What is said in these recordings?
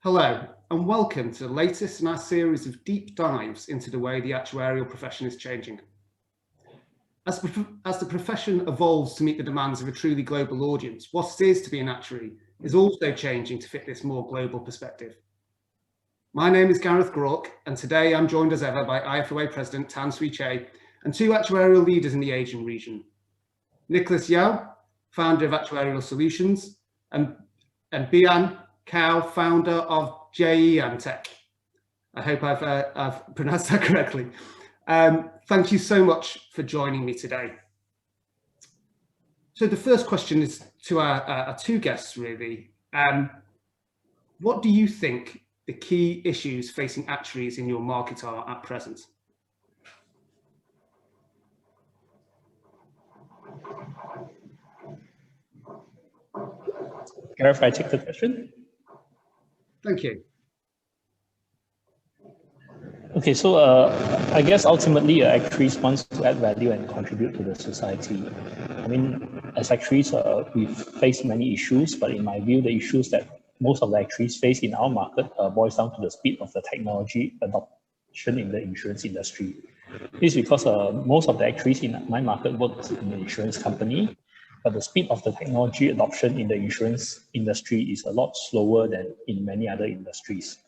Hello, and welcome to the latest in our series of deep dives into the way the actuarial profession is changing. As the profession evolves to meet the demands of a truly global audience, what it is to be an actuary is also changing to fit this more global perspective. My name is Gareth Grauck, and today I'm joined as ever by IFoA President Suee Chieh and two actuarial leaders in the Asian region, Nicholas Yao, founder of Actuarial Solutions, and BaiYan, founder of BaiYan Tech. I hope I've pronounced that correctly. Thank you so much for joining me today. So the first question is to our two guests, really. What do you think the key issues facing actuaries in your market are at present? Gareth, I take the question. Thank you. Okay, so I guess ultimately actuaries wants to add value and contribute to the society. I mean, as actuaries, we've faced many issues, but in my view, the issues that most of the actuaries face in our market boils down to the speed of the technology adoption in the insurance industry. This is because most of the actuaries in my market work in the insurance company, but the speed of the technology adoption in the insurance industry is a lot slower than in many other industries.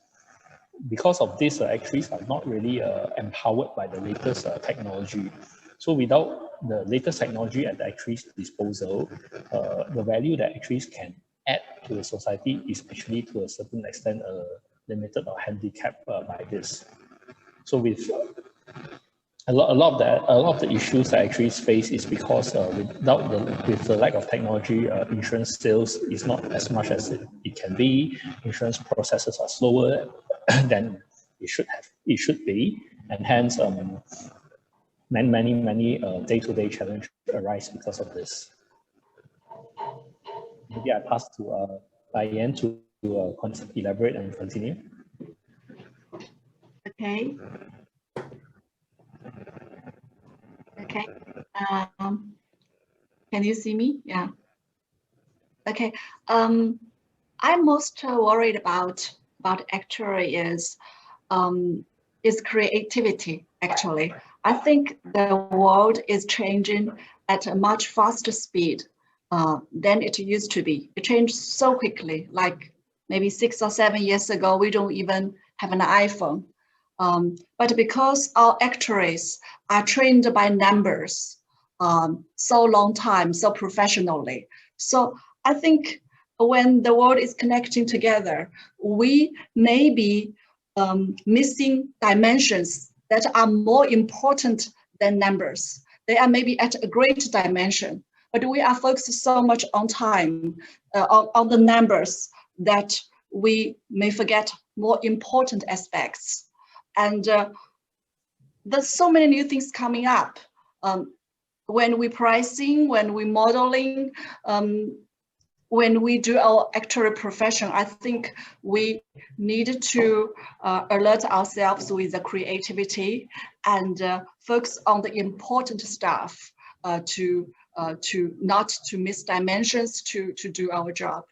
Because of this, actuaries are not really empowered by the latest technology. So without the latest technology at the actuaries' disposal, the value that actuaries can add to the society is actually to a certain extent limited or handicapped by this. So with a lot of the issues that actuaries face is because with the lack of technology, insurance sales is not as much as it can be. Insurance processes are slower than it should be, and hence many day-to-day challenges arise because of this. Maybe I pass to BaiYan to elaborate and continue. Okay. Okay. Can you see me? Yeah. Okay. I'm most worried about actuary is creativity. Actually, I think the world is changing at a much faster speed than it used to be. It changed so quickly. Like maybe 6 or 7 years ago, we don't even have an iPhone. But because our actuaries are trained by numbers so long time, so professionally, so I think when the world is connecting together, we may be missing dimensions that are more important than numbers. They are maybe at a great dimension, but we are focused so much on time, on the numbers, that we may forget more important aspects. And there's so many new things coming up. When we pricing, when we modeling, when we do our actuary profession, I think we need to alert ourselves with the creativity and focus on the important stuff to not to miss dimensions to do our job.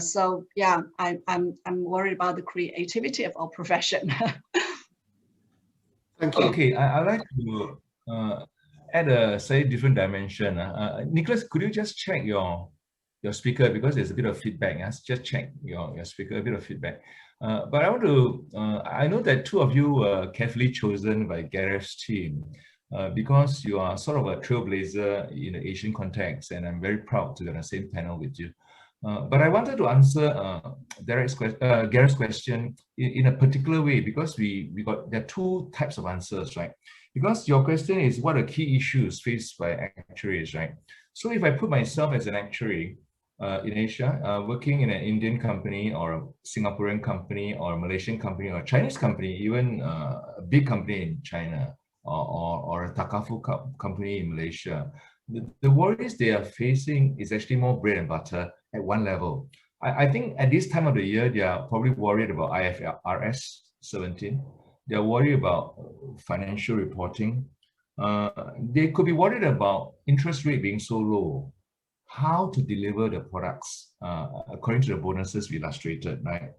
So yeah, I'm worried about the creativity of our profession. Thank you. Okay, I'd like to add a slightly different dimension. Nicholas, could you just check your speaker, because there's a bit of feedback. Just check your speaker, a bit of feedback. But I want to, I know that two of you were carefully chosen by Gareth's team because you are sort of a trailblazer in the Asian context, and I'm very proud to be on the same panel with you. But I wanted to answer Gareth's question in a particular way, because there are two types of answers, right? Because your question is what are key issues faced by actuaries, right? So if I put myself as an actuary in Asia, working in an Indian company or a Singaporean company or a Malaysian company or a Chinese company, even a big company in China or a Takaful company in Malaysia, the worries they are facing is actually more bread and butter at one level. I think at this time of the year, they are probably worried about IFRS 17. They are worried about financial reporting. They could be worried about interest rate being so low, how to deliver the products according to the bonuses we illustrated, right?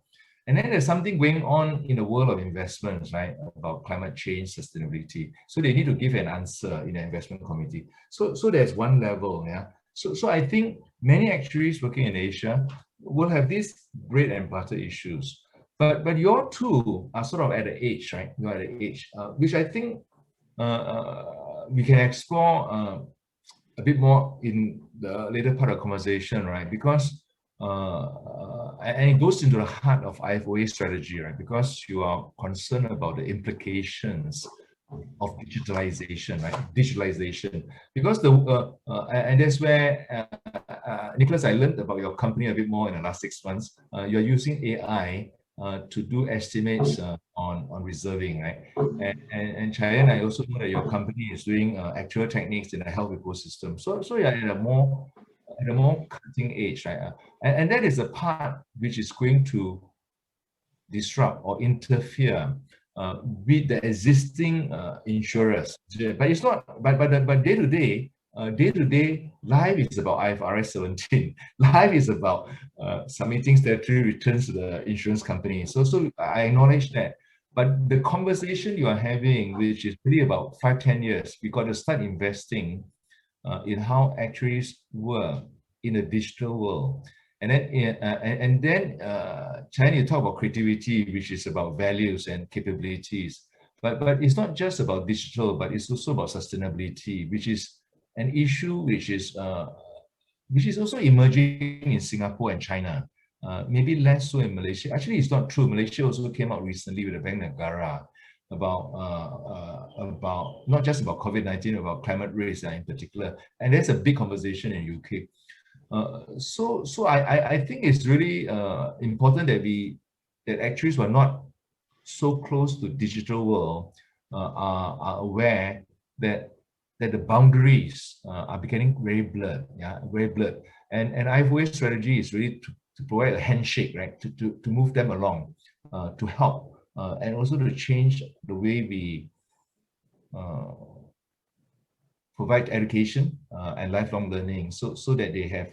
And then there's something going on in the world of investments, right, about climate change, sustainability. So they need to give an answer in the investment committee. So there's one level, yeah. So I think many actuaries working in Asia will have these bread and butter issues. But your two are sort of at the age, right? You're at the age, which I think we can explore a bit more in the later part of the conversation, right? Because and it goes into the heart of IFoA strategy, right? Because you are concerned about the implications of digitalization, right? Digitalization, because and that's where Nicholas, I learned about your company a bit more in the last 6 months. You're using AI to do estimates on reserving, right? And Chieh, I also know that your company is doing actual techniques in the health ecosystem. So you're at a more cutting edge, right? And that is a part which is going to disrupt or interfere with the existing insurers. But it's not. But day to day, life is about IFRS 17. Life is about submitting statutory returns to the insurance company. So I acknowledge that. But the conversation you are having, which is really about 5-10 years, we got to start investing in how actuaries work in a digital world. And then Chieh, you talk about creativity, which is about values and capabilities. But it's not just about digital, but it's also about sustainability, which is an issue which is also emerging in Singapore and China. Maybe less so in Malaysia. Actually, it's not true. Malaysia also came out recently with a Bank Negara about not just about COVID-19, about climate risk in particular. And there's a big conversation in UK. So I think it's really important that actuaries who are not so close to digital world are aware that the boundaries are becoming very blurred, very blurred. And IFoA strategy is really to provide a handshake, right, to move them along, to help, and also to change the way we provide education and lifelong learning, so that they have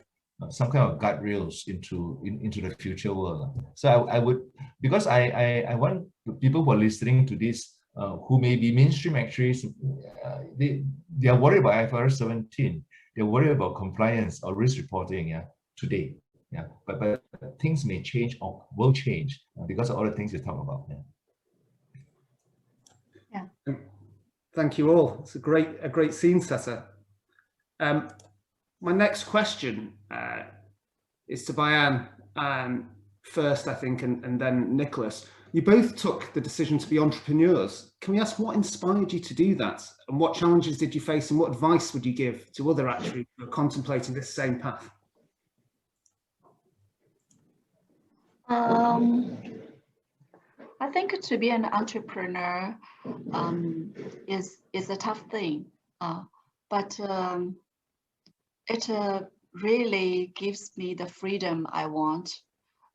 some kind of guardrails into the future world. So I would, because I want people who are listening to this who may be mainstream actuaries, they are worried about IFRS 17. They're worried about compliance or risk reporting today. But things may change or will change because of all the things you talk about. Thank you all. It's a great scene setter. My next question is to BaiYan first, I think, and then Nicholas. You both took the decision to be entrepreneurs. Can we ask what inspired you to do that? And what challenges did you face, and what advice would you give to other actuaries who are contemplating this same path? I think to be an entrepreneur is a tough thing, but it really gives me the freedom I want,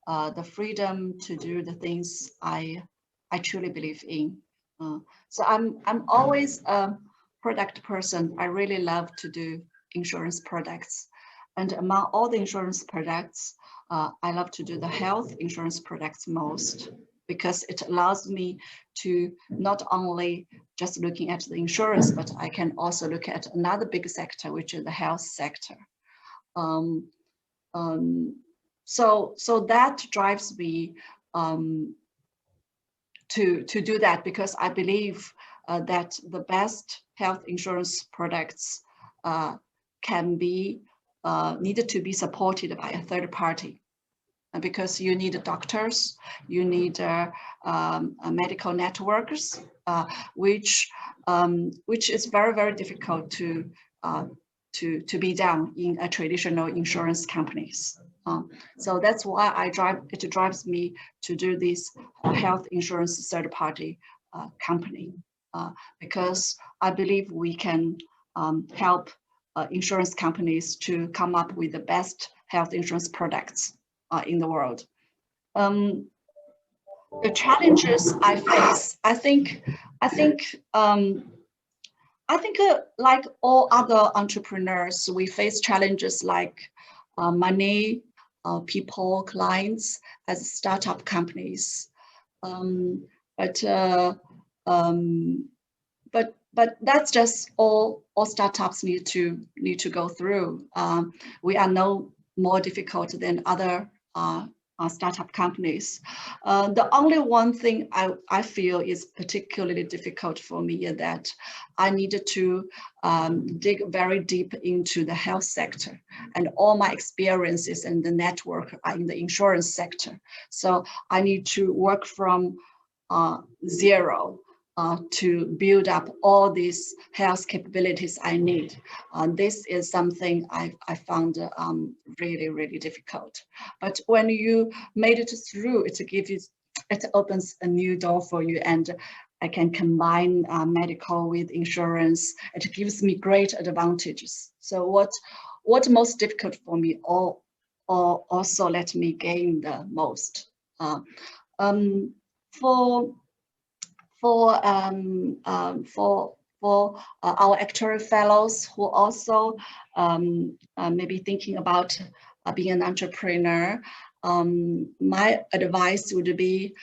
the freedom to do the things I truly believe in. So I'm always a product person. I really love to do insurance products, and among all the insurance products, I love to do the health insurance products most, because it allows me to not only just looking at the insurance, but I can also look at another big sector, which is the health sector. So that drives me to do that, because I believe that the best health insurance products can be needed to be supported by a third party, because you need doctors, you need medical networks, which is very, very difficult to be done in a traditional insurance companies. So that's why it drives me to do this health insurance third party company, because I believe we can help insurance companies to come up with the best health insurance products in the world. The challenges I face, I think like all other entrepreneurs, we face challenges like money, people, clients as startup companies. But that's just all startups need to go through. We are no more difficult than other startup companies. The only one thing I feel is particularly difficult for me is that I needed to dig very deep into the health sector, and all my experiences and the network are in the insurance sector. So I need to work from zero to build up all these health capabilities I need. This is something I found really, really difficult. But when you made it through, it opens a new door for you, and I can combine medical with insurance. It gives me great advantages. So what most difficult for me, or also let me gain the most. For our actuarial fellows who also maybe thinking about being an entrepreneur, my advice would be,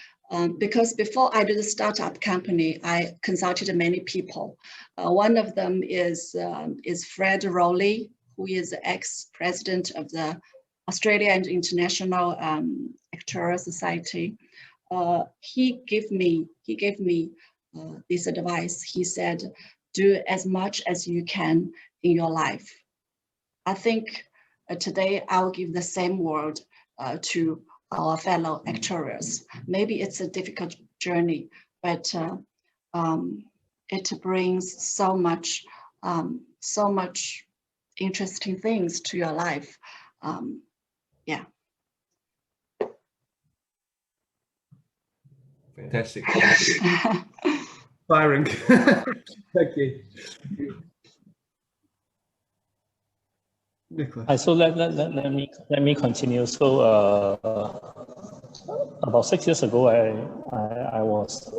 because before I did the startup company, I consulted many people. One of them is Fred Rowley, who is the ex-president of the Australia and International Actuarial Society. He gave me this advice. He said, do as much as you can in your life. I think today I'll give the same word to our fellow actuaries. Maybe it's a difficult journey, but it brings so much interesting things to your life. Yeah. Fantastic. Firing. Thank you. Nicholas. So let me continue. So about 6 years ago, I was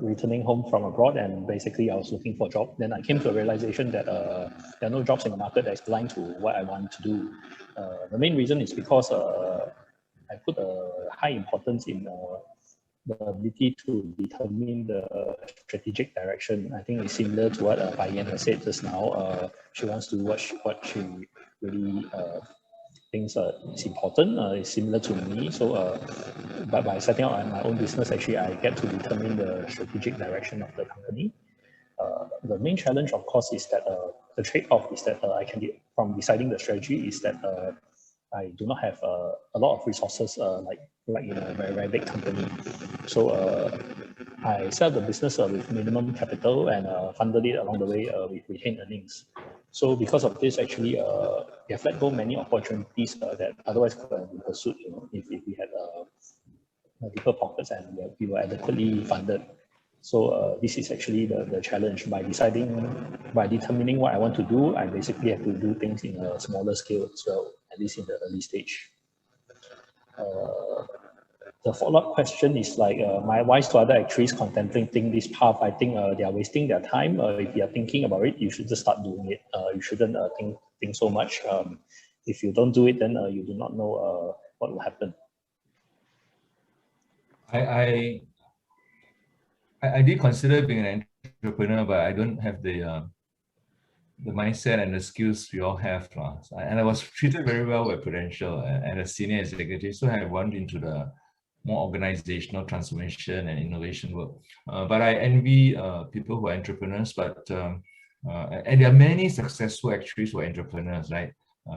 returning home from abroad, and basically I was looking for a job. Then I came to a realization that there are no jobs in the market that's aligned to what I want to do. The main reason is because I put a high importance in the ability to determine the strategic direction. I think it's similar to what BaiYan has said just now. She wants to do what she really thinks is important. It's similar to me. So, but by setting up my own business, actually, I get to determine the strategic direction of the company. The main challenge, of course, is that the trade-off is that I can get from deciding the strategy is that I do not have a lot of resources like in a very, very big company. So I set up the business with minimum capital and funded it along the way with retained earnings. So because of this, actually, we have let go many opportunities that otherwise could have been pursued, if we had deeper pockets and we were adequately funded. So this is actually the challenge. By determining what I want to do, I basically have to do things in a smaller scale as well, at least in the early stage. The follow-up question is like, my advice to other actuaries contemplating this path, I think they are wasting their time. If you are thinking about it, you should just start doing it. You shouldn't think so much. If you don't do it, then you do not know what will happen. I did consider being an entrepreneur, but I don't have the mindset and the skills we all have. And I was treated very well at Prudential and a senior executive, so I went into the more organizational transformation and innovation work. But I envy people who are entrepreneurs, and there are many successful actuaries who are entrepreneurs, right?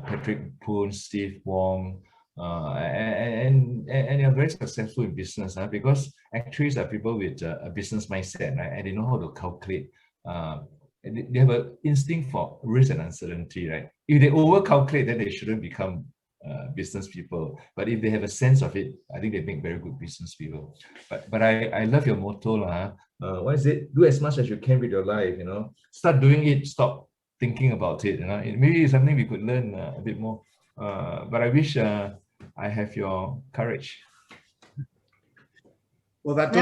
Patrick Poon, Steve Wong, and they are very successful in business, because actuaries are people with a business mindset, right? And they know how to calculate. They have an instinct for risk and uncertainty, right? If they over-calculate, then they shouldn't become business people. But if they have a sense of it, I think they make very good business people. But I love your motto, what is it? Do as much as you can with your life, Start doing it, stop thinking about it, Maybe it's something we could learn a bit more. But I wish I have your courage. Well, that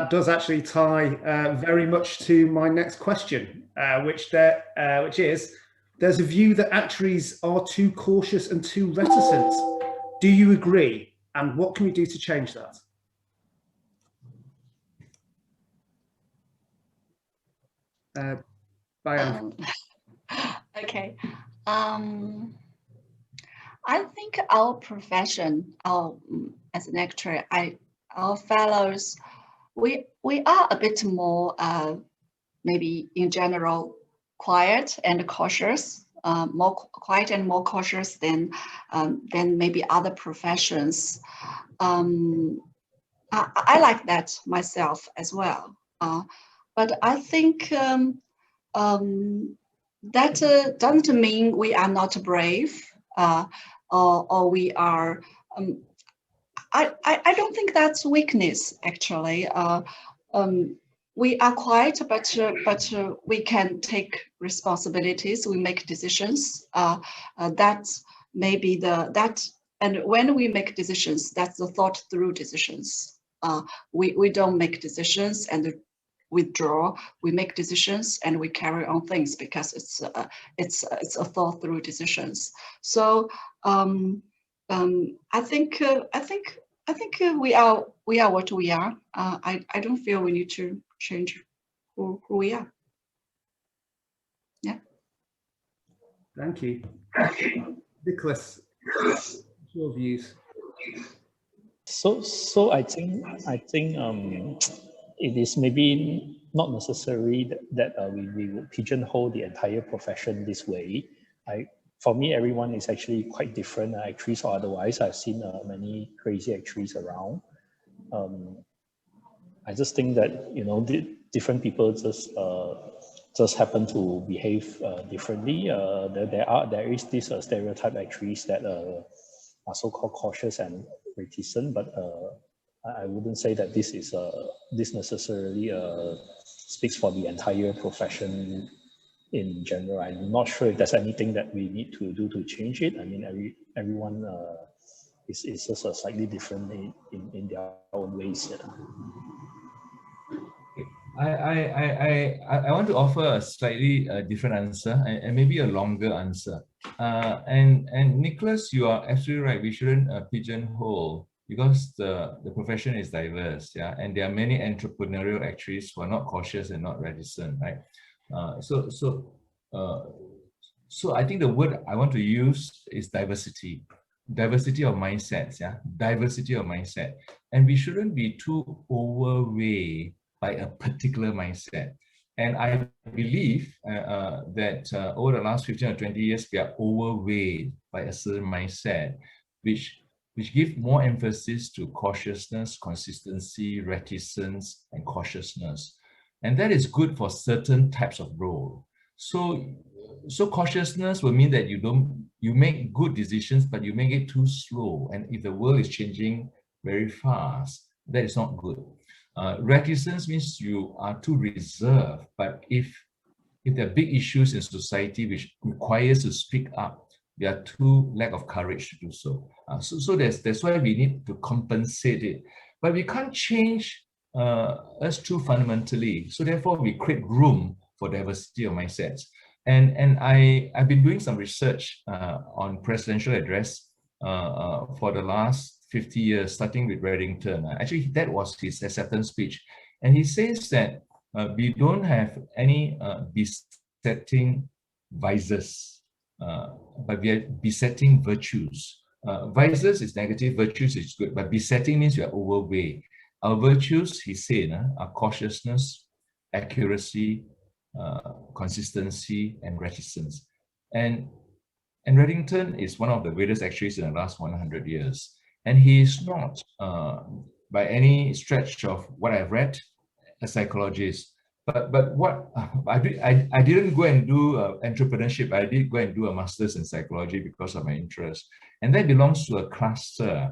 does actually tie very much to my next question, which is, there's a view that actuaries are too cautious and too reticent. Do you agree? And what can we do to change that? BaiYan. Okay. I think our profession, as an actuary, our fellows, we are a bit more, maybe in general, quiet and cautious, more quiet and more cautious than maybe other professions. I like that myself as well. But I think that doesn't mean we are not brave, or we are. I don't think that's weakness, actually. We are quiet, but we can take responsibilities. We make decisions. That's maybe and when we make decisions, that's the thought through decisions. We don't make decisions and withdraw. We make decisions and we carry on things because it's a thought through decisions. So I think we are what we are. I don't feel we need to change who we are. Yeah. Thank you. Nicholas, your views. So I think it is maybe not necessary that we would pigeonhole the entire profession this way. For me, everyone is actually quite different, actuaries or otherwise. I've seen many crazy actuaries around. I just think that, you know, different people just happen to behave differently. There is this stereotype actuaries that are so-called cautious and reticent, but I wouldn't say that this necessarily speaks for the entire profession in general. I'm not sure if there's anything that we need to do to change it. I mean, everyone is just slightly different in their own ways. Yeah. I want to offer a slightly different answer and maybe a longer answer. And Nicholas, you are absolutely right. We shouldn't pigeonhole, because the profession is diverse, yeah, and there are many entrepreneurial actuaries who are not cautious and not reticent, right? So I think the word I want to use is diversity. Diversity of mindsets, yeah, diversity of mindset, and we shouldn't be too overweight by a particular mindset. And I believe that over the last 15 or 20 years, we are overweight by a certain mindset, which give more emphasis to cautiousness, consistency, reticence, and cautiousness. And that is good for certain types of role. So cautiousness will mean that you make good decisions, but you make it too slow. And if the world is changing very fast, that is not good. Reticence means you are too reserved, but if there are big issues in society which requires to speak up, you are too lack of courage to do so. So that's why we need to compensate it. But we can't change us too fundamentally. So therefore, we create room for diversity of mindsets. And I've been doing some research on presidential address for the last 50 years, starting with Reddington. Actually, that was his acceptance speech. And he says that we don't have any besetting vices, but we are besetting virtues. Vices is negative, virtues is good, but besetting means we are overweight. Our virtues, he said, are cautiousness, accuracy, consistency, and reticence. And Reddington is one of the greatest actuaries in the last 100 years. And he is not, by any stretch of what I've read, a psychologist. But what I didn't go and do entrepreneurship. I did go and do a master's in psychology because of my interest, and that belongs to a cluster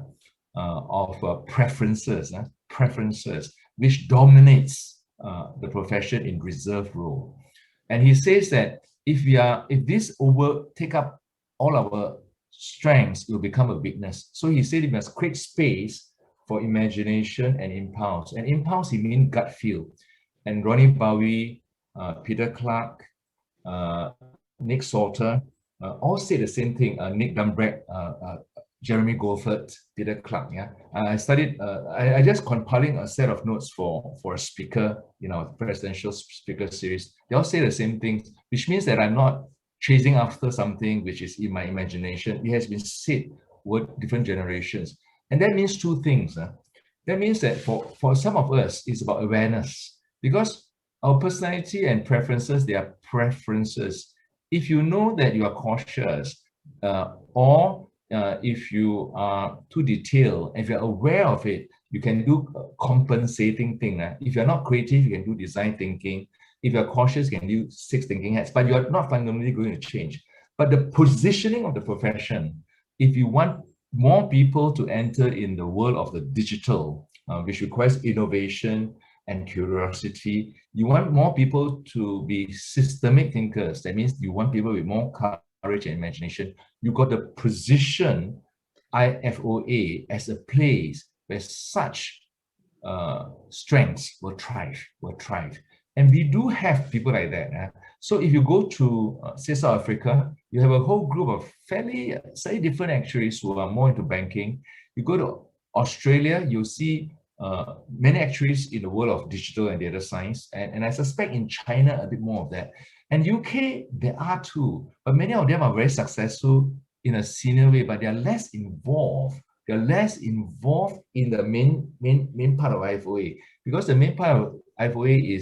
of preferences, which dominates the profession in reserve role. And he says that if this take up all our strengths, it will become a weakness. So he said we must create space for imagination and impulse. And impulse, he means gut feel. And Ronnie Bowie, Peter Clark, Nick Salter, all say the same thing. Nick Dumbreck, Jeremy Goldford, Peter Clark. Yeah, I studied. I just compiling a set of notes for a speaker in our presidential speaker series. They all say the same things, which means that I'm not chasing after something which is in my imagination. It has been said with different generations, and that means two things. That means that for some of us, it's about awareness, because our personality and preferences, they are preferences. If you know that you are cautious, or if you are too detailed, if you're aware of it, you can do compensating thing. If you're not creative, you can do design thinking. If you're cautious, you can do 6 thinking hats, but you're not fundamentally going to change. But the positioning of the profession, if you want more people to enter in the world of the digital, which requires innovation and curiosity, you want more people to be systemic thinkers. That means you want people with more courage and imagination. You got to position IFoA as a place where such strengths will thrive. And we do have people like that. So if you go to, say, South Africa, you have a whole group of fairly, say, different actuaries who are more into banking. You go to Australia, you'll see many actuaries in the world of digital and data science. And I suspect in China, a bit more of that. And UK, there are too, but many of them are very successful in a senior way, but they are less involved. They're less involved in the main part of IFoA, because the main part of IFoA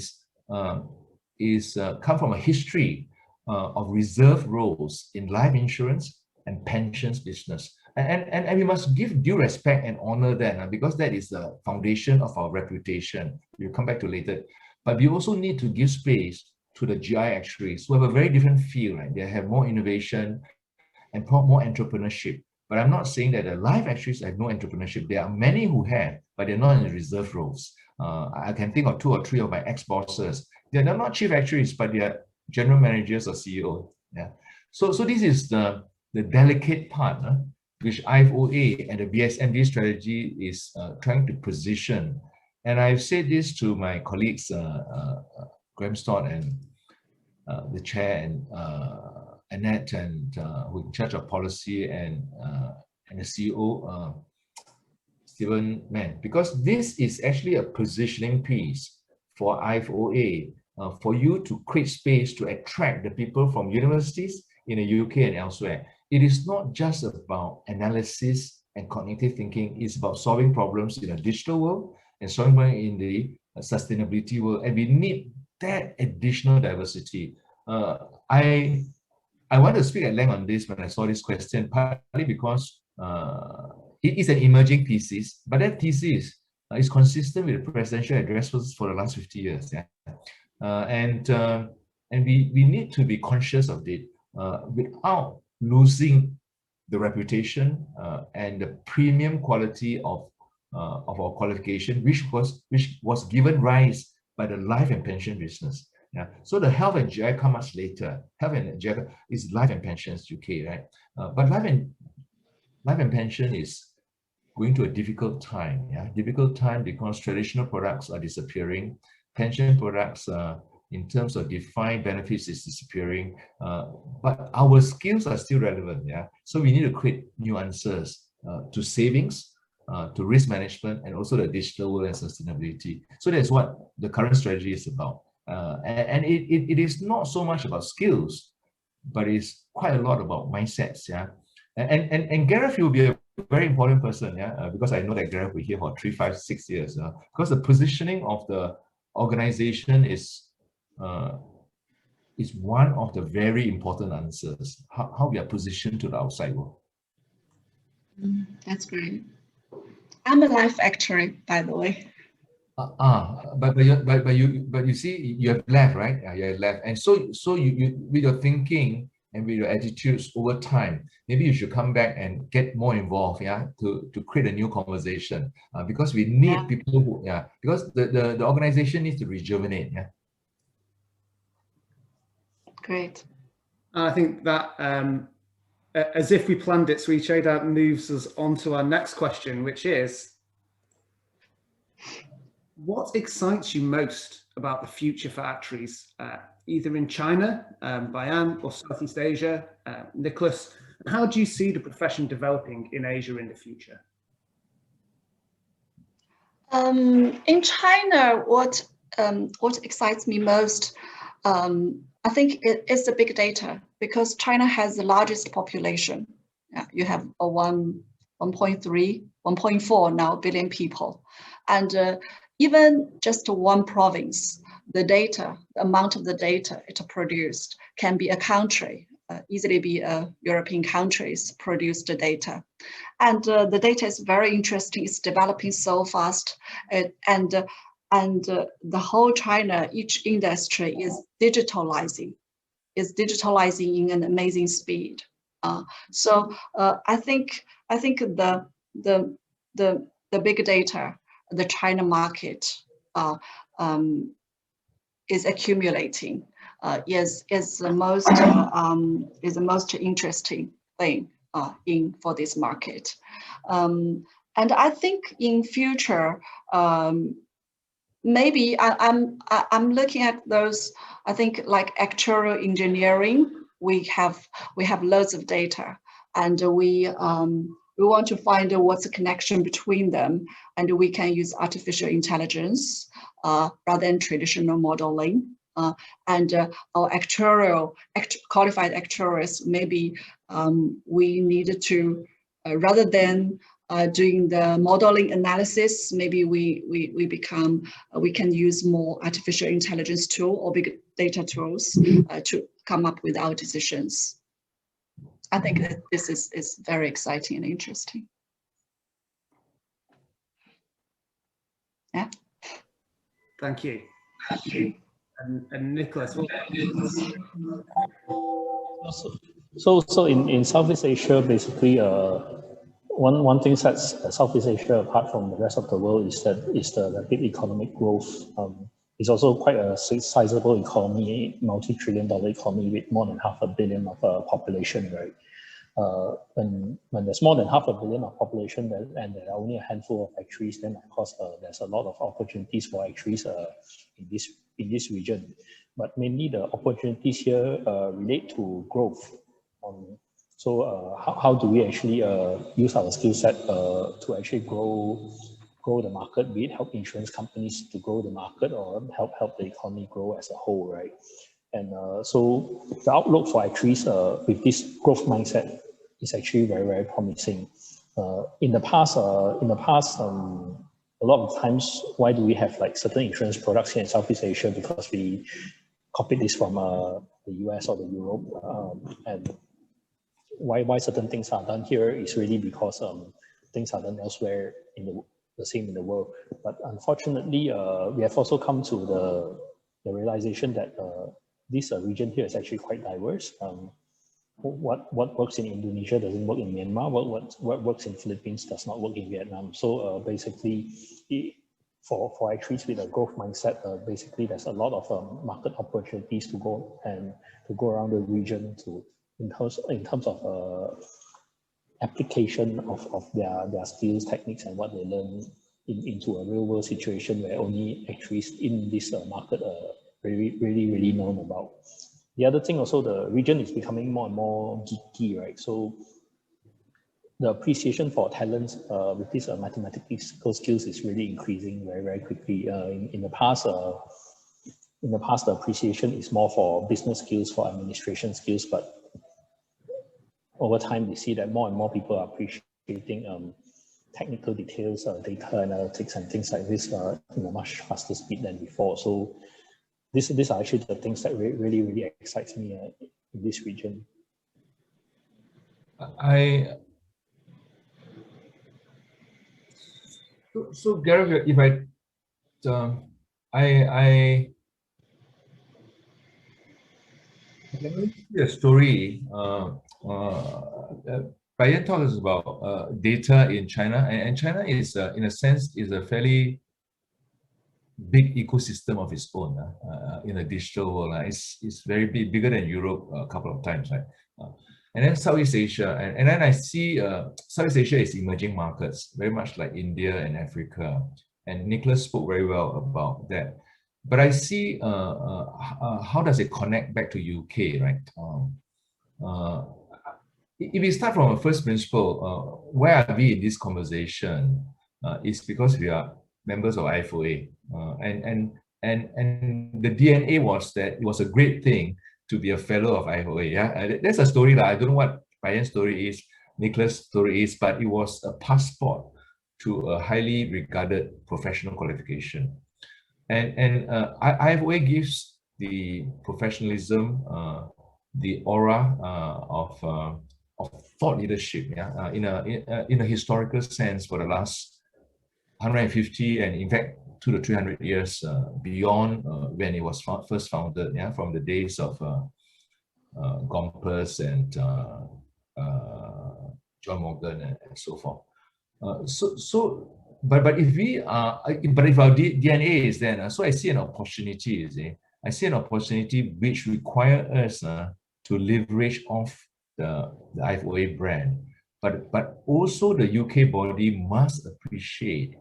is come from a history of reserve roles in life insurance and pensions business. And we must give due respect and honor that, because that is the foundation of our reputation. We'll come back to later. But we also need to give space to the GI actuaries who have a very different feel, right? They have more innovation and more entrepreneurship. But I'm not saying that the life actuaries have no entrepreneurship. There are many who have, but they're not in the reserve roles. I can think of 2 or 3 of my ex-bosses. They're not chief actuaries, but they're general managers or CEO. Yeah. So this is the delicate part, which IFoA and the BSMD strategy is trying to position. And I've said this to my colleagues, Graham Stott and the chair, and Annette, and who in charge of policy, and the CEO, Stephen Mann, because this is actually a positioning piece for IFoA, for you to create space to attract the people from universities in the UK and elsewhere. It is not just about analysis and cognitive thinking, it's about solving problems in a digital world and solving problems in the sustainability world, and we need that additional diversity. I want to speak at length on this when I saw this question, partly because it is an emerging thesis, but that thesis is consistent with the presidential addresses for the last 50 years. Yeah? And we need to be conscious of it without losing the reputation and the premium quality of our qualification, which was given rise by the life and pension business. Yeah. So the health and GI come much later. Health and GI is life and pensions UK, right? But life and pension is going to a difficult time. Yeah, difficult time because traditional products are disappearing. Pension products, in terms of defined benefits, is disappearing. But our skills are still relevant. Yeah. So we need to create new answers to savings, to risk management, and also the digital world and sustainability. So that's what the current strategy is about. And it is not so much about skills, but it's quite a lot about mindsets. Yeah, and Gareth will be a very important person. Yeah, because I know that Gareth will be here for 3, 5, 6 years. Because the positioning of the organization is one of the very important answers. How we are positioned to the outside world. That's great. I'm a life actuary, by the way. But you see, you have left, right? You have left, and so you with your thinking and with your attitudes over time, maybe you should come back and get more involved, yeah, to create a new conversation. Because we need people who, because the organization needs to rejuvenate, yeah. Great. I think that, as if we planned it, Chieh, that moves us on to our next question, which is, what excites you most about the future for actuaries? either in China, BaiYan, or Southeast Asia? Nicholas, how do you see the profession developing in Asia in the future? In China, what excites me most, I think it's the big data, because China has the largest population. You have a 1.3, 1.4 now billion people, and even just one province, the data, the amount of the data it produced can be a country, easily be a European countries produced data. And the data is very interesting. It's developing so fast, and the whole China, each industry is digitalizing in an amazing speed. So I think the big data, the China market is accumulating, is the most interesting thing for this market. And I think in future, maybe I'm looking at those. I think like actuarial engineering, we have loads of data, and we want to find what's the connection between them, and we can use artificial intelligence rather than traditional modeling. And our qualified actuaries, maybe we need to, rather than doing the modeling analysis, maybe we can use more artificial intelligence tool or big data tools to come up with our decisions. I think that this is very exciting and interesting. Yeah. Thank you. And Nicholas, what? So in Southeast Asia, basically, one thing sets Southeast Asia apart from the rest of the world is the rapid economic growth. It's also quite a sizable economy, multi-trillion-dollar economy with more than 500 million of population, right? When there's more than 500 million of population and there are only a handful of actuaries, then of course there's a lot of opportunities for actuaries in this region. But mainly the opportunities here relate to growth. So how do we actually use our skill set to actually grow the market, be it help insurance companies to grow the market or help the economy grow as a whole, right? And so the outlook for actuaries with this growth mindset is actually very, very promising. In the past, a lot of times, why do we have like certain insurance products here in Southeast Asia? Because we copied this from the US or the Europe, and why certain things are done here is really because things are done elsewhere in the same in the world. But unfortunately, we have also come to the realization that this region here is actually quite diverse. What works in Indonesia doesn't work in Myanmar. What works in Philippines does not work in Vietnam. So basically, for actuaries with a growth mindset, basically there's a lot of market opportunities to go around the region in terms of application of their skills, techniques, and what they learn into a real world situation where only actuaries in this market are really known about. The other thing also, the region is becoming more and more geeky, right? So the appreciation for talents with these mathematical skills is really increasing very, very quickly. In the past, the appreciation is more for business skills, for administration skills, but over time, we see that more and more people are appreciating technical details, data analytics, and things like this in a much faster speed than before. So these are actually the things that really excites me in this region. So Gareth, if I let me see a story. BaiYan talks about data in China, and China is, in a sense, is a fairly big ecosystem of its own in a digital world. It's very big, bigger than Europe a couple of times, right? And then Southeast Asia, and then I see Southeast Asia is emerging markets, very much like India and Africa. And Nicholas spoke very well about that. but I see how does it connect back to UK, right? If we start from a first principle, where are we in this conversation? Is because we are members of IFoA, and the DNA was that it was a great thing to be a fellow of IFoA. Yeah, that's a story that I don't know what BaiYan's story is, Nicholas' story is, but it was a passport to a highly regarded professional qualification. And IFoA gives the professionalism, the aura of thought leadership, yeah, in a historical sense for the last 150 and in fact 200 to 300 years beyond when it was first founded, yeah, from the days of Gompers and John Morgan and so forth. But if we are, but if our DNA is then, so I see an opportunity, you see. I see an opportunity which require us to leverage off the IFoA brand, but also the UK body must appreciate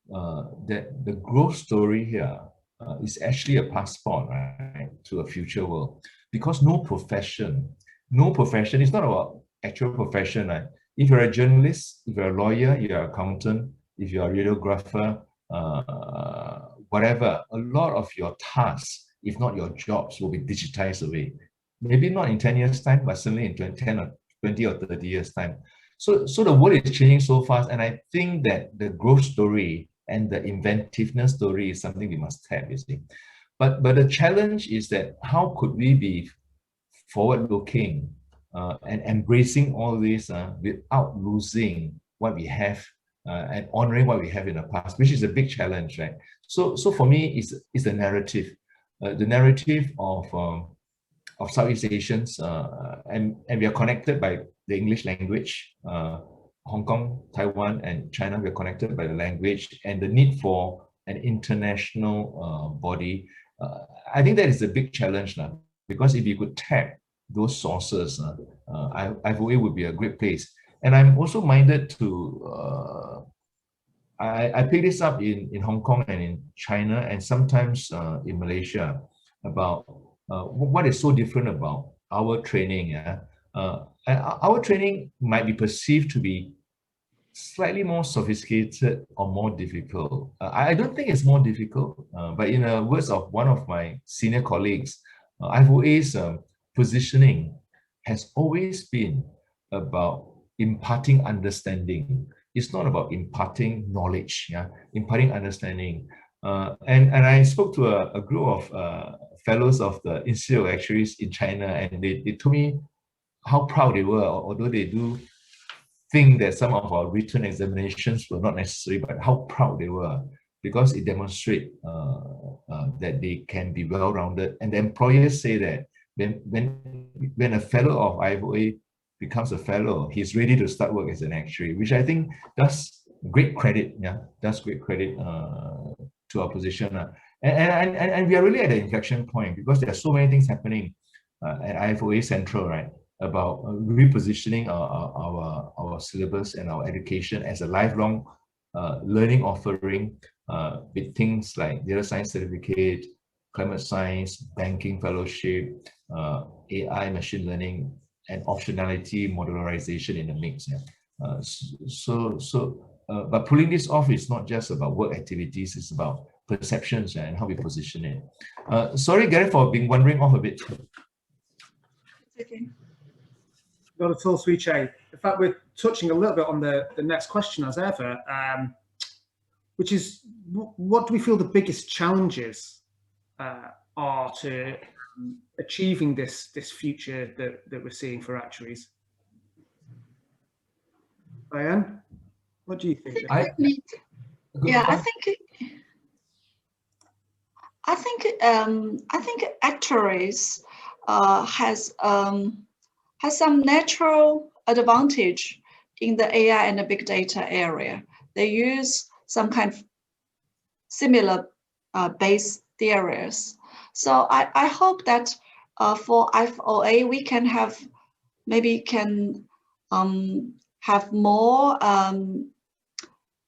that the growth story here is actually a passport, right, to a future world. Because no profession is not about actual profession, right? If you're a journalist, if you're a lawyer, you're an accountant, if you're a radiographer, whatever, a lot of your tasks, if not your jobs, will be digitized away. Maybe not in 10 years' time, but certainly in 10 or 20 or 30 years' time. So the world is changing so fast, and I think that the growth story and the inventiveness story is something we must tap, you see. But the challenge is that how could we be forward-looking and embracing all this without losing what we have and honoring what we have in the past, which is a big challenge, right? So for me, it's the narrative of Southeast Asians, and we are connected by the English language. Hong Kong, Taiwan, and China, we are connected by the language and the need for an international body. I think that is a big challenge now, because if you could tap those sources, IFoA would be a great place. And I'm also minded to, I pick this up in Hong Kong and in China and sometimes in Malaysia about what is so different about our training. Yeah? Our training might be perceived to be slightly more sophisticated or more difficult. I don't think it's more difficult, but in the words of one of my senior colleagues, IFoA's positioning has always been about imparting understanding. It's not about imparting knowledge, yeah, imparting understanding. And I spoke to a group of fellows of the Institute of Actuaries in China, and they told me how proud they were, although they do think that some of our written examinations were not necessary, but how proud they were, because it demonstrates that they can be well-rounded. And the employers say that when a fellow of IFoA becomes a fellow, he's ready to start work as an actuary, which I think does great credit, yeah, does great credit to our position. And we are really at an inflection point, because there are so many things happening at IFoA Central, right, about repositioning our syllabus and our education as a lifelong learning offering with things like data science certificate, climate science, banking fellowship, AI, machine learning, and optionality, modularization in the mix. Yeah. But pulling this off is not just about work activities, it's about perceptions, yeah, and how we position it. Sorry, Gary, for being wandering off a bit. Okay. Not at all, Chieh. In fact, we're touching a little bit on the next question as ever, which is, what do we feel the biggest challenges are to achieving this future that we're seeing for actuaries? BaiYan, what do you think? I think actuaries has some natural advantage in the AI and the big data area. They use some kind of similar base theories. So I hope that for IFoA, we can have, have more,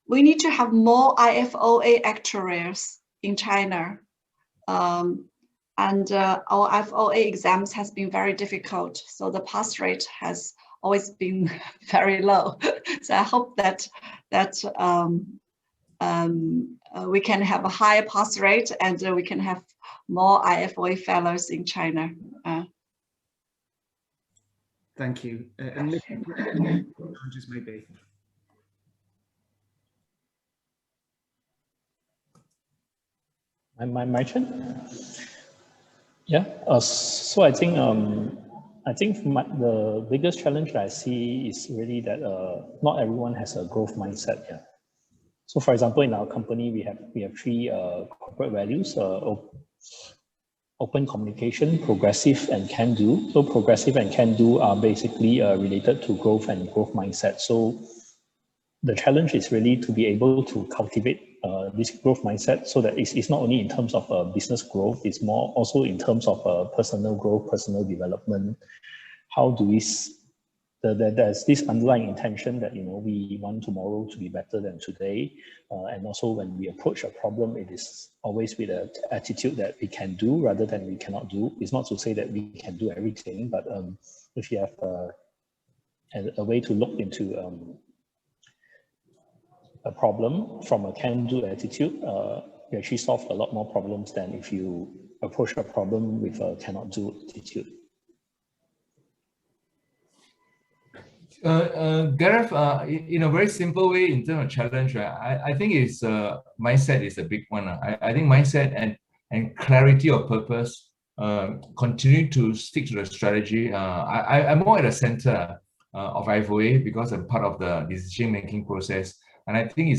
we need to have more IFoA actuaries in China And our IFoA exams has been very difficult, so the pass rate has always been very low. So I hope that we can have a higher pass rate, and we can have more IFoA fellows in China. Thank you. And Nick, challenges may be. My turn? Yeah. So I think the biggest challenge that I see is really that not everyone has a growth mindset. Yeah. So for example, in our company, we have three corporate values: open communication, progressive, and can do. So progressive and can do are basically related to growth and growth mindset. So the challenge is really to be able to cultivate this growth mindset, so that it's not only in terms of business growth, it's more also in terms of personal growth, personal development. How do we, there's this underlying intention that, we want tomorrow to be better than today. And also when we approach a problem, it is always with an attitude that we can do rather than we cannot do. It's not to say that we can do everything, but if you have a way to look into a problem from a can-do attitude, you actually solve a lot more problems than if you approach a problem with a cannot-do attitude. Gareth, in a very simple way, in terms of challenge, I think it's mindset is a big one. I think mindset and clarity of purpose, continue to stick to the strategy. I'm more at the center of IFoA because I'm part of the decision-making process. And I think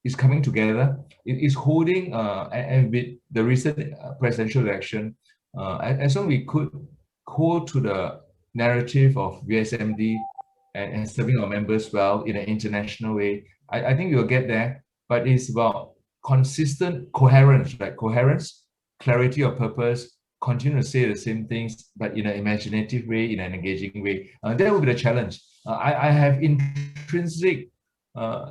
it's coming together. It's holding, and with the recent presidential election, as long as we could hold to the narrative of VSMD and serving our members well in an international way, I think we'll get there. But it's about consistent coherence, right? Coherence, clarity of purpose, continue to say the same things, but in an imaginative way, in an engaging way. That will be the challenge. I have intrinsic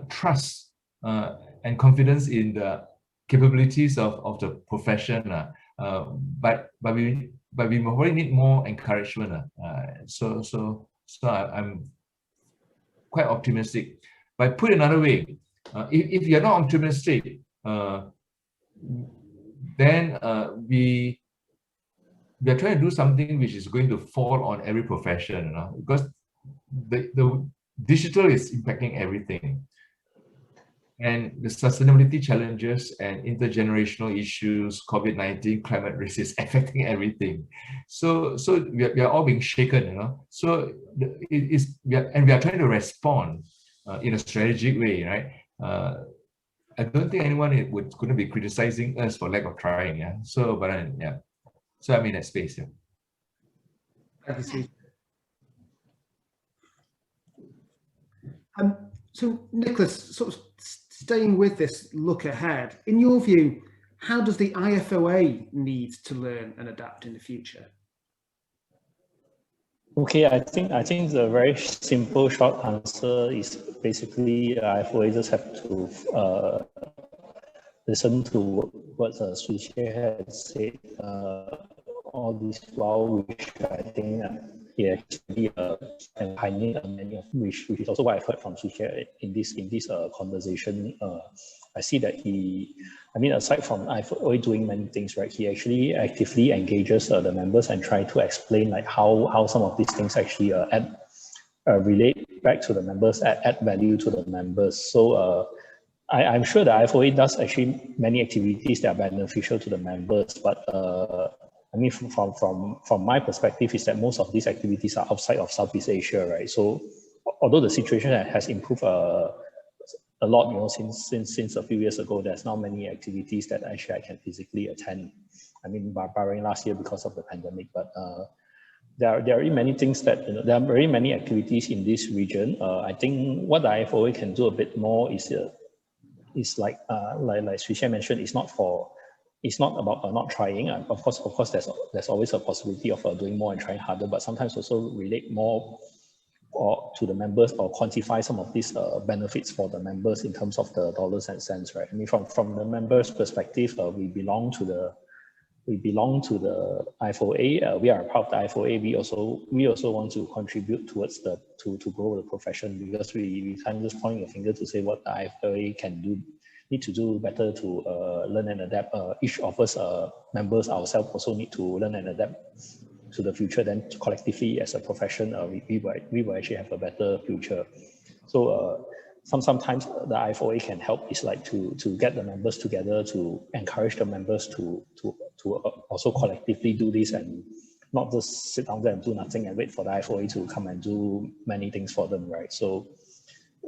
trust and confidence in the capabilities of the profession, but we probably need more encouragement. So I'm quite optimistic. But put another way, if you're not optimistic, then we are trying to do something which is going to fall on every profession, because the digital is impacting everything, and the sustainability challenges and intergenerational issues, COVID-19, climate risk is affecting everything. So we are all being shaken, So we are trying to respond in a strategic way, right? I don't think anyone going to be criticizing us for lack of trying, yeah. So, but yeah. So I'm in that space, yeah. Thank you, Suee. So Nicholas, sort of staying with this look ahead, in your view, how does the IFoA need to learn and adapt in the future? Okay, I think the very simple short answer is basically IFoA just have to listen to what Chieh had said all this while, which I think he actually pioneered many of which is also what I've heard from Chieh in this conversation. I see that aside from IFoA doing many things, right, he actually actively engages the members and try to explain like how some of these things actually relate back to the members, add value to the members. So I'm sure that IFoA does actually many activities that are beneficial to the members, but from my perspective is that most of these activities are outside of Southeast Asia, right? So although the situation has improved a lot, since a few years ago, there's now many activities that actually I can physically attend. Barring last year because of the pandemic, but there are very many things that, there are very many activities in this region. I think what the IFoA can do a bit more is like Suee mentioned, it's not about not trying. Of course, there's always a possibility of doing more and trying harder, but sometimes also relate more to the members or quantify some of these benefits for the members in terms of the dollars and cents, right? From the members' perspective, we belong to we belong to the IFoA. We are a part of the IFoA. We also want to contribute towards to grow the profession, because we can't just point your finger to say what the IFoA can do. Need to do better to learn and adapt. Each of us members ourselves also need to learn and adapt to the future. Then collectively as a profession, we will actually have a better future. So sometimes the IFoA can help is like to get the members together, to encourage the members to also collectively do this, and not just sit down there and do nothing and wait for the IFoA to come and do many things for them, right? So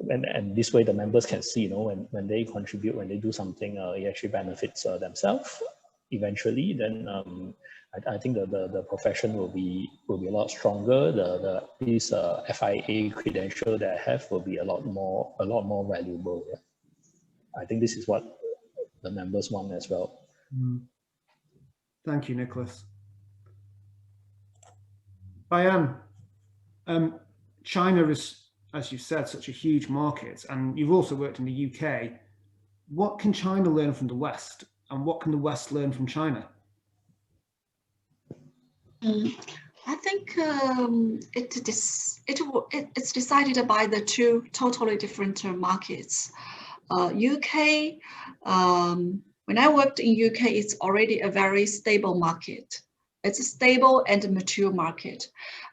and this way the members can see, when they contribute, when they do something, it actually benefits themselves eventually. Then I think the profession will be a lot stronger. This FIA credential that I have will be a lot more valuable. Yeah. I think this is what the members want as well. Thank you, Nicholas. BaiYan, China is, as you said, such a huge market, and you've also worked in the UK. What can China learn from the West, and what can the West learn from China? I think it's decided by the two totally different markets. UK, when I worked in UK, it's already a very stable market. It's a stable and mature market,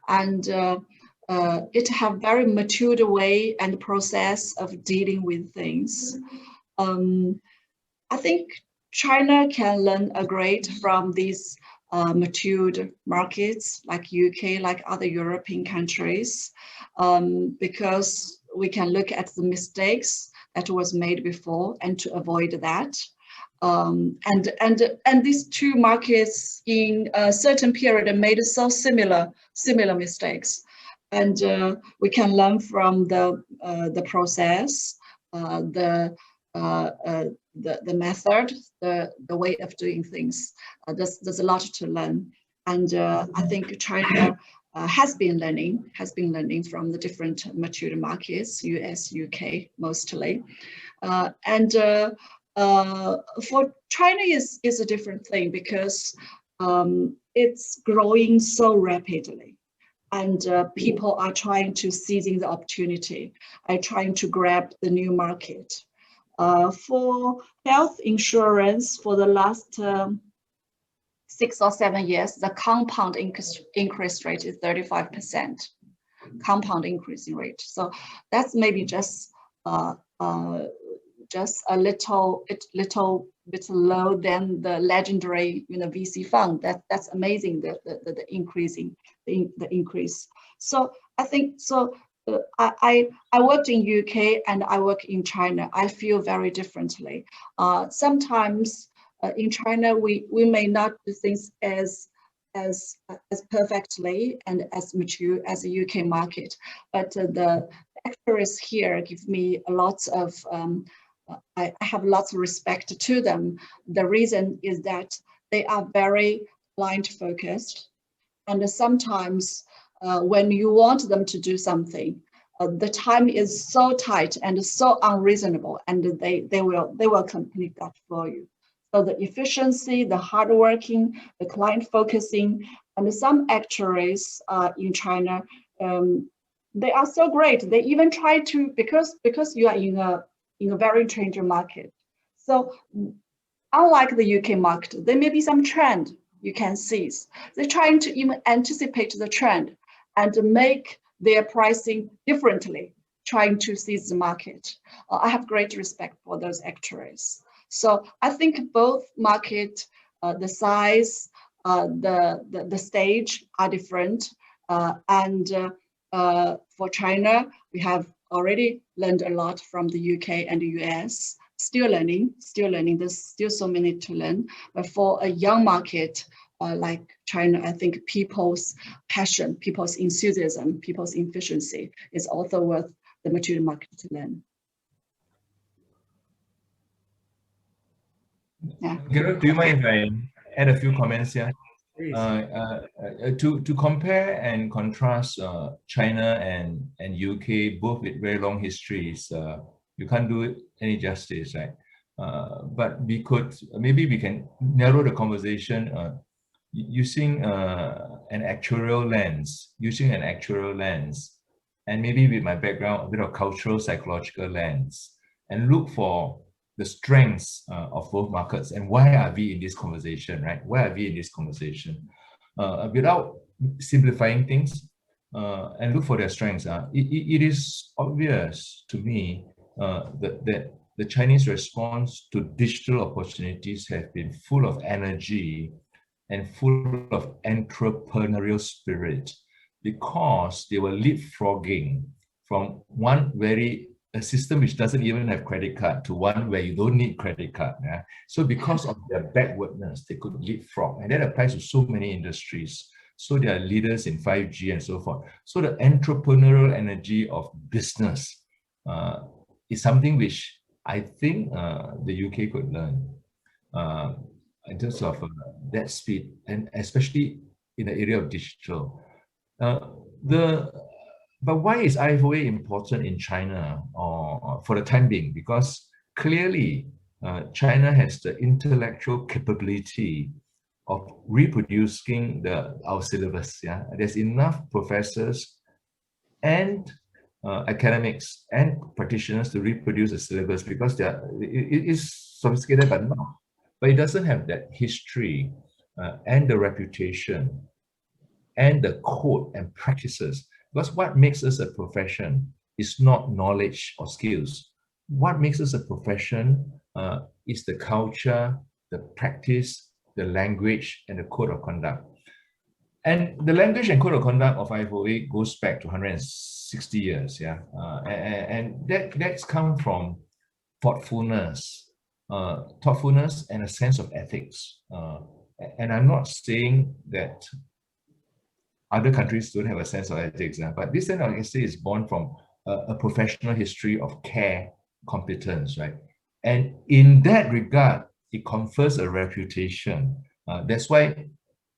and it have very matured way and process of dealing with things. I think China can learn a great from these matured markets like UK, like other European countries, because we can look at the mistakes that was made before and to avoid that. And these two markets in a certain period made so similar mistakes, and we can learn from the process, the method, the way of doing things. There's a lot to learn, and I think China has been learning from the different mature markets, US, UK mostly, and for China is a different thing, because it's growing so rapidly, and people are trying to seizing the opportunity, are trying to grab the new market. For health insurance, for the last 6 or 7 years, the compound increase rate is 35%, compound increasing rate. So that's maybe just a little bit low than the legendary VC fund. That's amazing, the increase. So I think so. I worked in UK and I work in China. I feel very differently. Sometimes in China we may not do things as perfectly and as mature as the UK market, but the actuaries here give me a lot of I have lots of respect to them. The reason is that they are very client focused, and sometimes when you want them to do something, the time is so tight and so unreasonable, and they will complete that for you. So the efficiency, the hardworking, the client focusing, and some actuaries in China, they are so great. They even try to, because you are in a very changing market. So unlike the UK market, there may be some trend you can seize. They're trying to even anticipate the trend and make their pricing differently, trying to seize the market. I have great respect for those actuaries. So I think both market, the size, the stage are different. And for China, we have already learned a lot from the UK and the US. Still learning. There's still so many to learn. But for a young market like China, I think people's passion, people's enthusiasm, people's efficiency is also worth the mature market to learn. Yeah. Gerald, do you mind if I add a few comments here? To compare and contrast China and UK, both with very long histories, you can't do it any justice, right? but maybe we can narrow the conversation using an actuarial lens, and maybe with my background, a bit of cultural psychological lens, and look for the strengths of both markets and why are we in this conversation, right? Why are we in this conversation? Without simplifying things, and look for their strengths. It is obvious to me that the Chinese response to digital opportunities has been full of energy and full of entrepreneurial spirit, because they were leapfrogging from a system which doesn't even have credit card to one where you don't need credit card. Yeah? So because of their backwardness, they could leapfrog. And that applies to so many industries. So they are leaders in 5G and so forth. So the entrepreneurial energy of business is something which I think the UK could learn in terms of that speed, and especially in the area of digital. But why is IFoA important in China or for the time being? Because clearly China has the intellectual capability of reproducing our syllabus. Yeah, there's enough professors and academics and practitioners to reproduce the syllabus, because it is sophisticated but not. But it doesn't have that history and the reputation and the code and practices. Because what makes us a profession is not knowledge or skills. What makes us a profession is the culture, the practice, the language, and the code of conduct. And the language and code of conduct of IFoA goes back to 160 years, yeah. And that's come from thoughtfulness and a sense of ethics. And I'm not saying that other countries don't have a sense of ethics, but this sense of ethics is born from a professional history of care, competence, right? And in that regard, it confers a reputation. That's why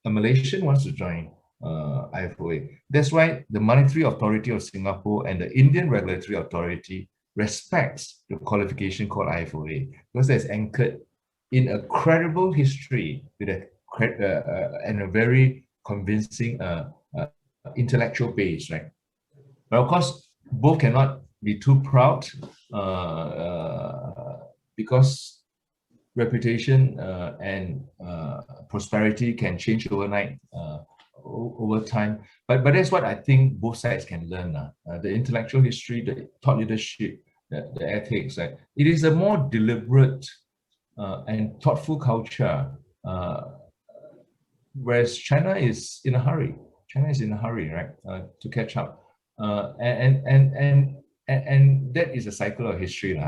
a Malaysian wants to join IFoA. That's why the Monetary Authority of Singapore and the Indian Regulatory Authority respects the qualification called IFoA, because that's anchored in a credible history with and a very convincing intellectual base, right? But of course, both cannot be too proud because reputation and prosperity can change overnight, over time. But that's what I think both sides can learn. The intellectual history, the thought leadership, the ethics. Right? It is a more deliberate and thoughtful culture, whereas China is in a hurry. China is in a hurry, right, to catch up. And that is a cycle of history.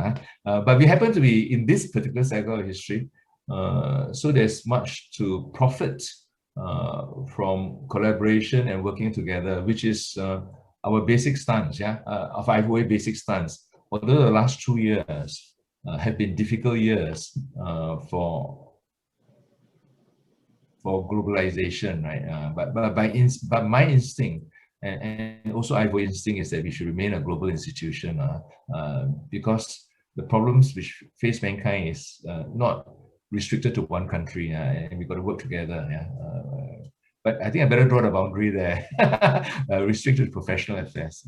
But we happen to be in this particular cycle of history. So there's much to profit from collaboration and working together, which is our basic stance, of IFoA basic stance. Although the last 2 years have been difficult years for globalization, right? But my instinct and also IFoA instinct is that we should remain a global institution because the problems which face mankind is not restricted to one country, and we've got to work together. But I think I better draw the boundary there, restricted to professional affairs.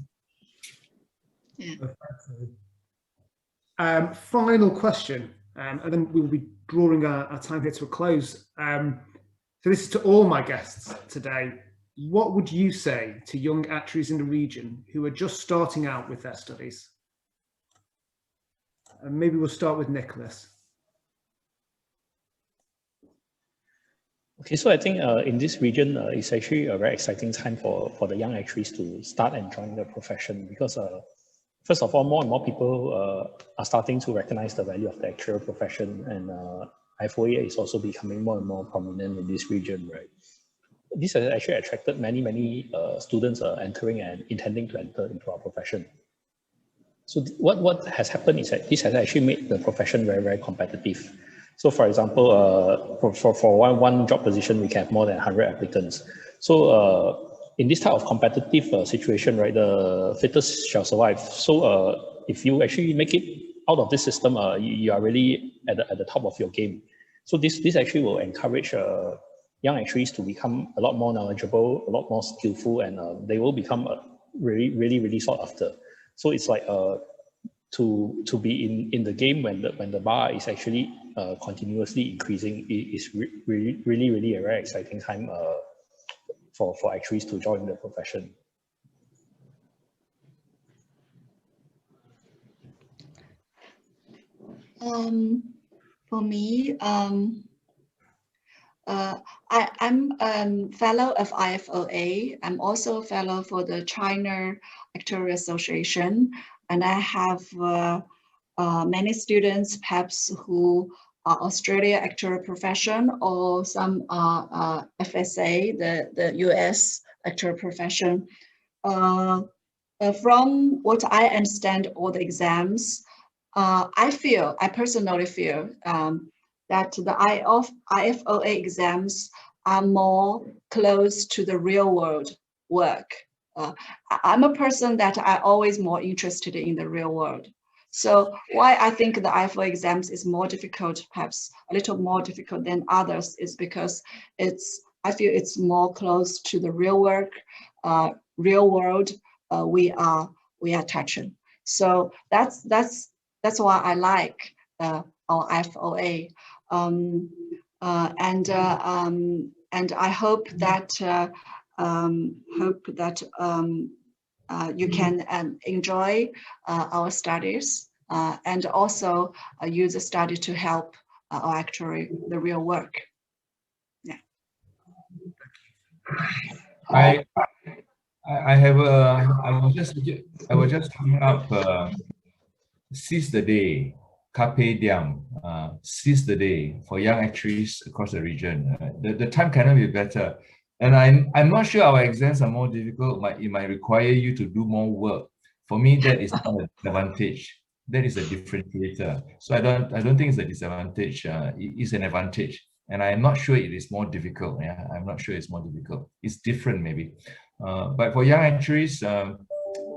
Final question, and then we'll be drawing our time here to a close. So this is to all my guests today. What would you say to young actuaries in the region who are just starting out with their studies? And maybe we'll start with Nicholas. Okay, so I think in this region, it's actually a very exciting time for the young actuaries to start and join the profession, because first of all, more and more people are starting to recognize the value of the actuarial profession, and IFoA is also becoming more and more prominent in this region, right? This has actually attracted many students entering and intending to enter into our profession. So what has happened is that this has actually made the profession very competitive. So for example, for one job position, we can have more than 100 applicants. So in this type of competitive situation, right, the fittest shall survive. So if you actually make it out of this system, you are really at the top of your game. So this actually will encourage young actuaries to become a lot more knowledgeable, a lot more skillful, and they will become really sought after. So it's like to be in the game when the bar is actually continuously increasing is really a very exciting time for actuaries to join the profession. For me, I'm a fellow of IFoA. I'm also a fellow for the China Actuarial Association, and I have many students, perhaps who are Australia actuarial profession, or some are FSA, the US actuarial profession. From what I understand, all the exams, I personally feel that the IFoA exams are more close to the real world work. I'm a person that I always more interested in the real world. So why I think the IFoA exams is more difficult, perhaps a little more difficult than others, is because I feel it's more close to the real work, real world we are touching. So that's why I like our IFoA, and I hope that you can enjoy our studies and also use the study to help our actuary the real work. Yeah. I was just coming up. Seize the day, carpe diem. Seize the day for young actuaries across the region. The time cannot be better. And I'm not sure our exams are more difficult. It might require you to do more work. For me, that is not an advantage. That is a differentiator. So I don't think it's a disadvantage. It's an advantage. And I'm not sure it is more difficult. Yeah, I'm not sure it's more difficult. It's different maybe. But for young actuaries,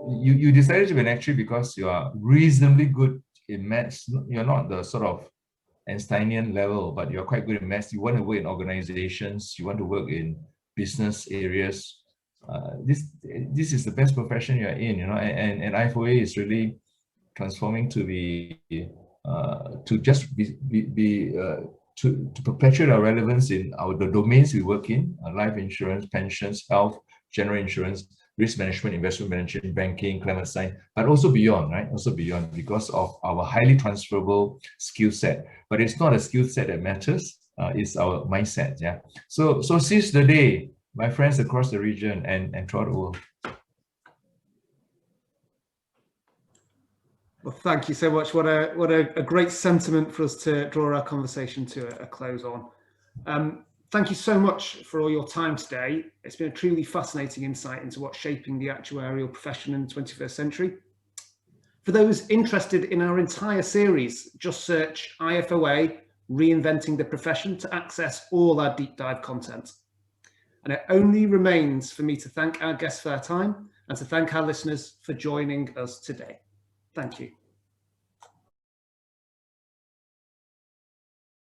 you decided to be an actuary because you are reasonably good in maths. You're not the sort of Einsteinian level, but you're quite good in maths. You want to work in organizations. You want to work in business areas. This is the best profession you're in, you know. And IFoA is really transforming to be to just be to perpetuate our relevance in the domains we work in: life insurance, pensions, health, general insurance, risk management, investment management, banking, climate science, but also beyond, right? Also beyond, because of our highly transferable skill set. But it's not a skill set that matters, it's our mindset, yeah? So seize the day, my friends across the region and throughout the world. Well, thank you so much. What a great sentiment for us to draw our conversation to a close on. Thank you so much for all your time today. It's been a truly fascinating insight into what's shaping the actuarial profession in the 21st century. For those interested in our entire series, just search IFoA Reinventing the Profession to access all our deep dive content. And it only remains for me to thank our guests for their time and to thank our listeners for joining us today. Thank you.